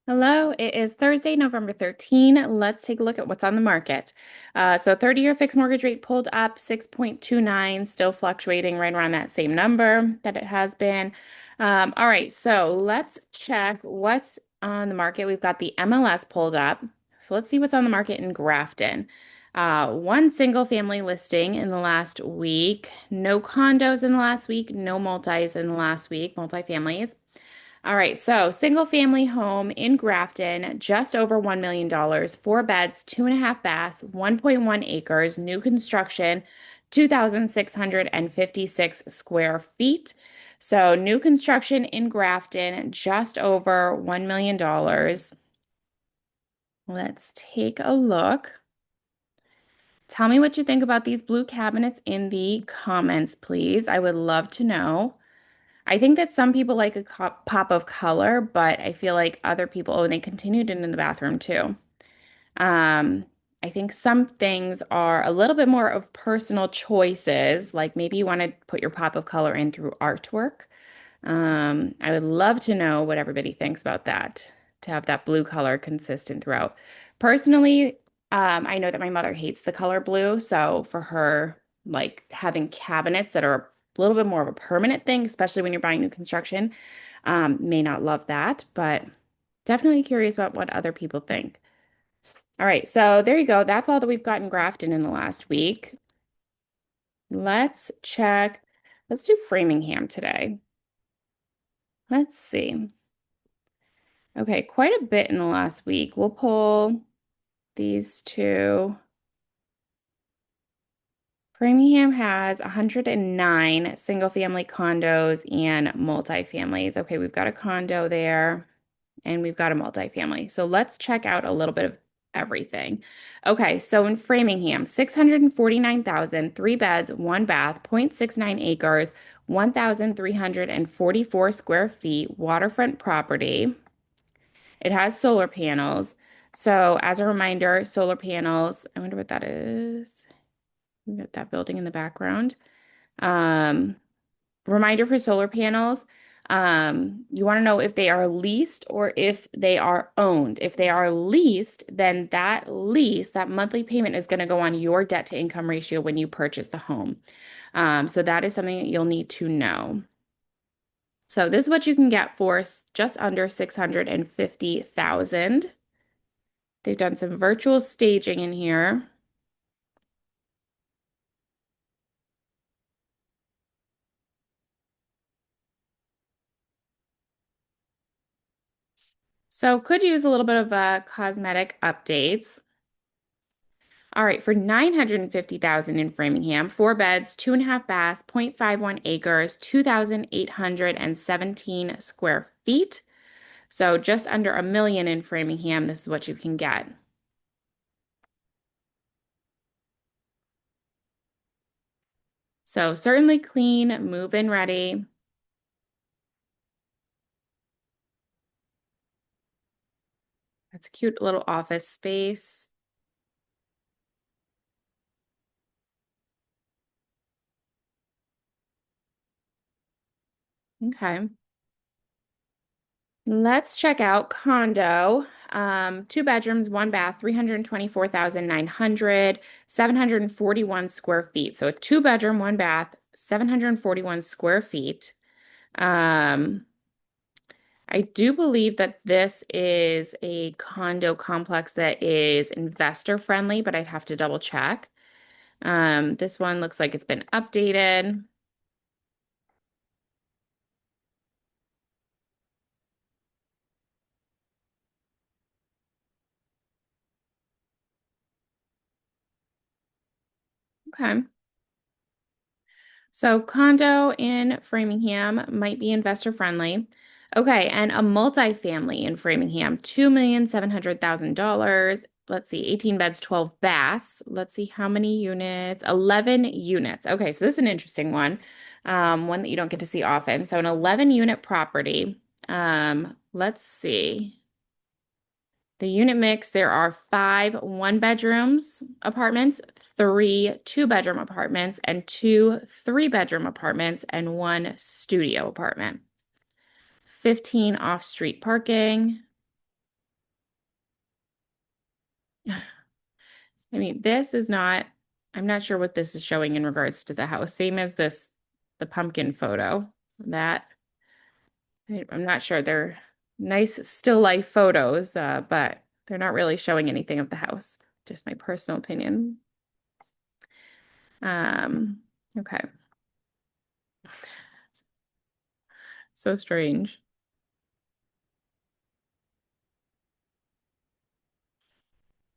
Hello, it is Thursday, November 13. Let's take a look at what's on the market. 30-year fixed mortgage rate pulled up 6.29, still fluctuating right around that same number that it has been. All right, so let's check what's on the market. We've got the MLS pulled up. So let's see what's on the market in Grafton. One single family listing in the last week, no condos in the last week, no multis in the last week, multifamilies. All right, so single family home in Grafton, just over $1 million, dollars, four beds, two and a half baths, 1.1 acres, new construction, 2,656 square feet. So new construction in Grafton, just over $1 million. Dollars. Let's take a look. Tell me what you think about these blue cabinets in the comments, please. I would love to know. I think that some people like a pop of color, but I feel like other people, oh, and they continued it in the bathroom too. Um, I think some things are a little bit more of personal choices, like maybe you want to put your pop of color in through artwork. I would love to know what everybody thinks about that, to have that blue color consistent throughout. Personally, I know that my mother hates the color blue, so for her, like having cabinets that are a little bit more of a permanent thing, especially when you're buying new construction, may not love that, but definitely curious about what other people think. All right, so there you go. That's all that we've got in Grafton in the last week. Let's check. Let's do Framingham today. Let's see. Okay, quite a bit in the last week. We'll pull these two. Framingham has 109 single-family condos and multifamilies. Okay, we've got a condo there and we've got a multifamily. So let's check out a little bit of everything. Okay, so in Framingham, 649,000, three beds, one bath, 0.69 acres, 1,344 square feet, waterfront property. It has solar panels. So, as a reminder, solar panels, I wonder what that is. We got that building in the background. Um, Reminder for solar panels. You want to know if they are leased or if they are owned. If they are leased, then that lease, that monthly payment is going to go on your debt to income ratio when you purchase the home. So that is something that you'll need to know. So this is what you can get for just under 650,000. They've done some virtual staging in here. So could use a little bit of cosmetic updates. All right, for 950,000 in Framingham, four beds, two and a half baths, 0.51 acres, 2,817 square feet. So just under a million in Framingham, this is what you can get. So certainly clean, move-in ready. That's a cute little office space. Okay. Let's check out condo. Two bedrooms, one bath, 324,900, 741 square feet. So a two bedroom, one bath, 741 square feet. Um, I do believe that this is a condo complex that is investor friendly, but I'd have to double check. This one looks like it's been updated. Okay. So condo in Framingham might be investor friendly. Okay, and a multifamily in Framingham, $2,700,000. Let's see, 18 beds, 12 baths. Let's see how many units. 11 units. Okay, so this is an interesting one. One that you don't get to see often. So an 11 unit property. Let's see. The unit mix, there are five one-bedrooms apartments, three two-bedroom apartments, and two three-bedroom apartments, and one studio apartment. 15 off-street parking. I mean, this is not, I'm not sure what this is showing in regards to the house. Same as this, the pumpkin photo. That, I'm not sure. They're nice still life photos, but they're not really showing anything of the house. Just my personal opinion. Um, okay. So strange.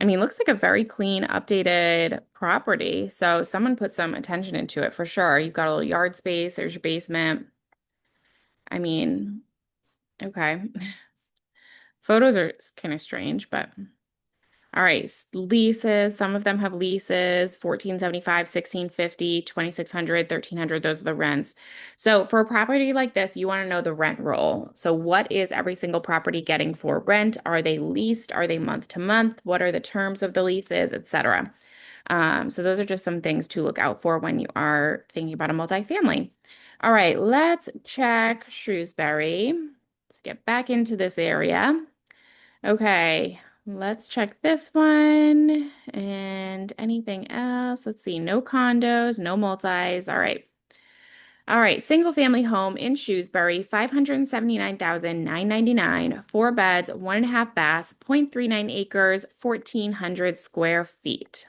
I mean, looks like a very clean, updated property. So someone put some attention into it for sure. You've got a little yard space, there's your basement. I mean, okay. Photos are kind of strange, but all right. Leases. Some of them have leases, 1475, 1650, 2600, 1300. Those are the rents. So for a property like this, you want to know the rent roll. So what is every single property getting for rent? Are they leased? Are they month to month? What are the terms of the leases, etc.? So those are just some things to look out for when you are thinking about a multifamily. All right, let's check Shrewsbury. Let's get back into this area. Okay, let's check this one and anything else. Let's see, no condos, no multis. All right. All right, single family home in Shrewsbury, 579,999, four beds, one and a half baths, 0.39 acres, 1,400 square feet.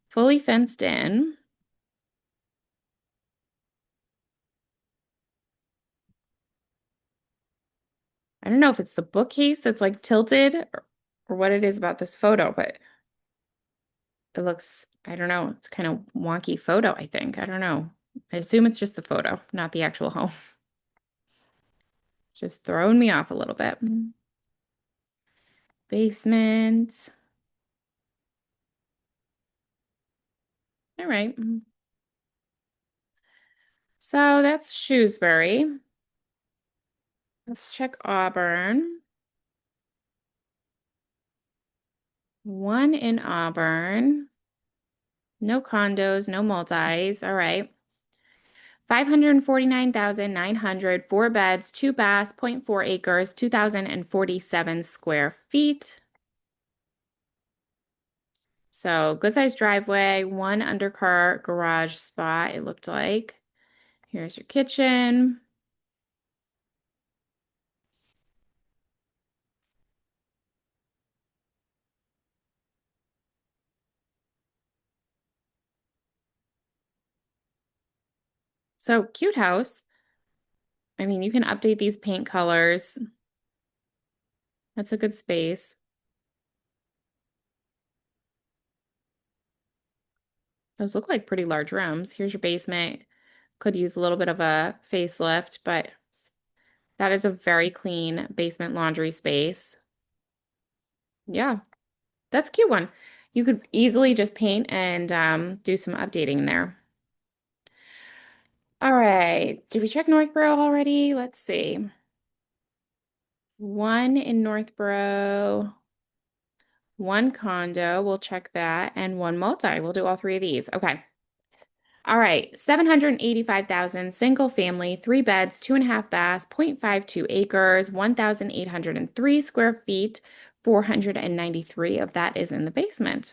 Fully fenced in. I don't know if it's the bookcase that's like tilted or what it is about this photo, but it looks, I don't know, it's kind of wonky photo, I think. I don't know. I assume it's just the photo, not the actual home. Just throwing me off a little bit. Basement. All right. So that's Shrewsbury. Let's check Auburn. One in Auburn. No condos, no multis. All right. 549,900, four beds, two baths, zero point 0.4 acres, 2,047 square feet. So good sized driveway, one undercar garage spot, it looked like. Here's your kitchen. So cute house. I mean, you can update these paint colors. That's a good space. Those look like pretty large rooms. Here's your basement. Could use a little bit of a facelift, but that is a very clean basement laundry space. Yeah, that's a cute one. You could easily just paint and do some updating in there. All right. Did we check Northborough already? Let's see. One in Northborough, one condo. We'll check that. And one multi. We'll do all three of these. Okay. All right. 785,000, single family, three beds, two and a half baths, 0.52 acres, 1,803 square feet. 493 of that is in the basement.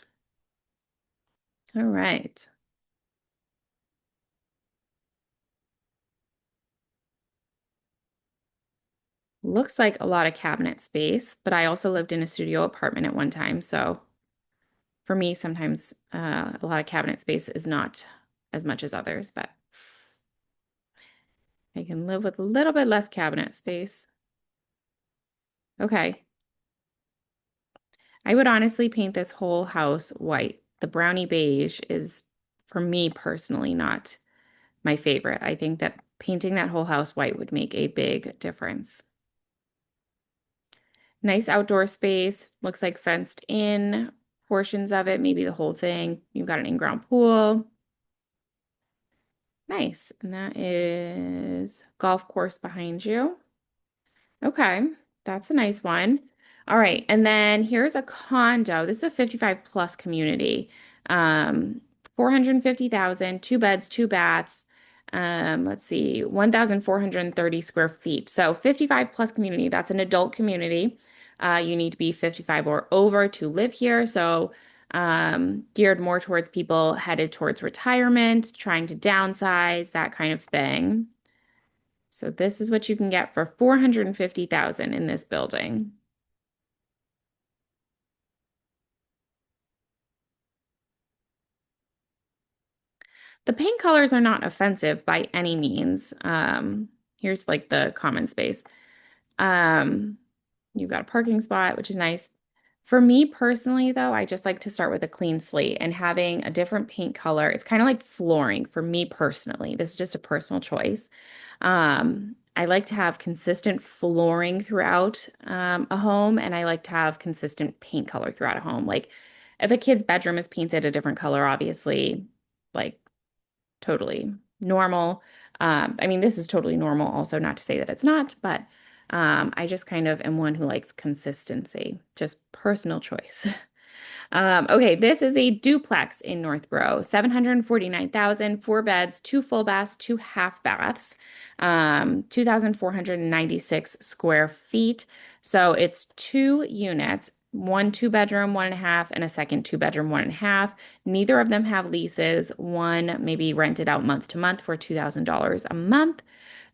All right. Looks like a lot of cabinet space, but I also lived in a studio apartment at one time. So for me, sometimes a lot of cabinet space is not as much as others, but I can live with a little bit less cabinet space. Okay. I would honestly paint this whole house white. The brownie beige is, for me personally, not my favorite. I think that painting that whole house white would make a big difference. Nice outdoor space. Looks like fenced in portions of it, maybe the whole thing. You've got an in-ground pool. Nice. And that is golf course behind you. Okay, that's a nice one. All right, and then here's a condo. This is a 55 plus community. 450,000, two beds, two baths. Let's see, 1,430 square feet. So 55 plus community. That's an adult community. You need to be 55 or over to live here. So, geared more towards people headed towards retirement, trying to downsize, that kind of thing. So this is what you can get for 450,000 in this building. The paint colors are not offensive by any means. Here's like the common space. Um, you've got a parking spot, which is nice. For me personally, though, I just like to start with a clean slate and having a different paint color. It's kind of like flooring for me personally. This is just a personal choice. I like to have consistent flooring throughout a home, and I like to have consistent paint color throughout a home. Like if a kid's bedroom is painted a different color, obviously, like totally normal. I mean, this is totally normal, also, not to say that it's not, but I just kind of am one who likes consistency, just personal choice. Okay, this is a duplex in Northborough, 749,000, four beds, two full baths, two half baths, 2,496 square feet. So it's two units, one two bedroom, one and a half, and a second two bedroom, one and a half. Neither of them have leases. One maybe rented out month to month for $2,000 a month.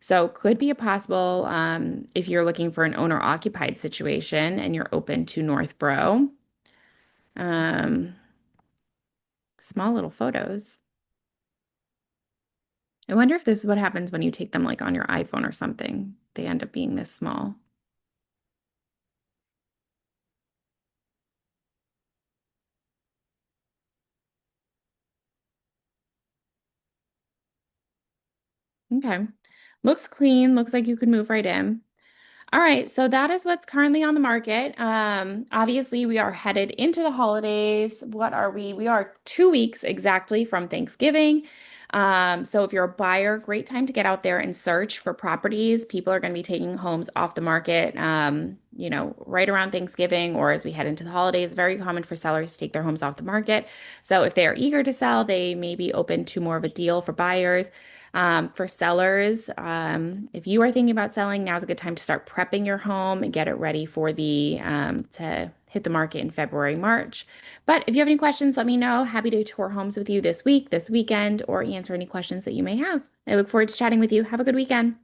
So could be a possible if you're looking for an owner occupied situation and you're open to Northborough. Um, Small little photos. I wonder if this is what happens when you take them like on your iPhone or something. They end up being this small. Okay. Looks clean. Looks like you could move right in. All right, so that is what's currently on the market. Obviously, we are headed into the holidays. What are we? We are 2 weeks exactly from Thanksgiving. So if you're a buyer, great time to get out there and search for properties. People are going to be taking homes off the market, right around Thanksgiving or as we head into the holidays. Very common for sellers to take their homes off the market. So if they are eager to sell, they may be open to more of a deal for buyers. For sellers, if you are thinking about selling, now's a good time to start prepping your home and get it ready for the to hit the market in February, March. But if you have any questions, let me know. Happy to tour homes with you this week, this weekend, or answer any questions that you may have. I look forward to chatting with you. Have a good weekend.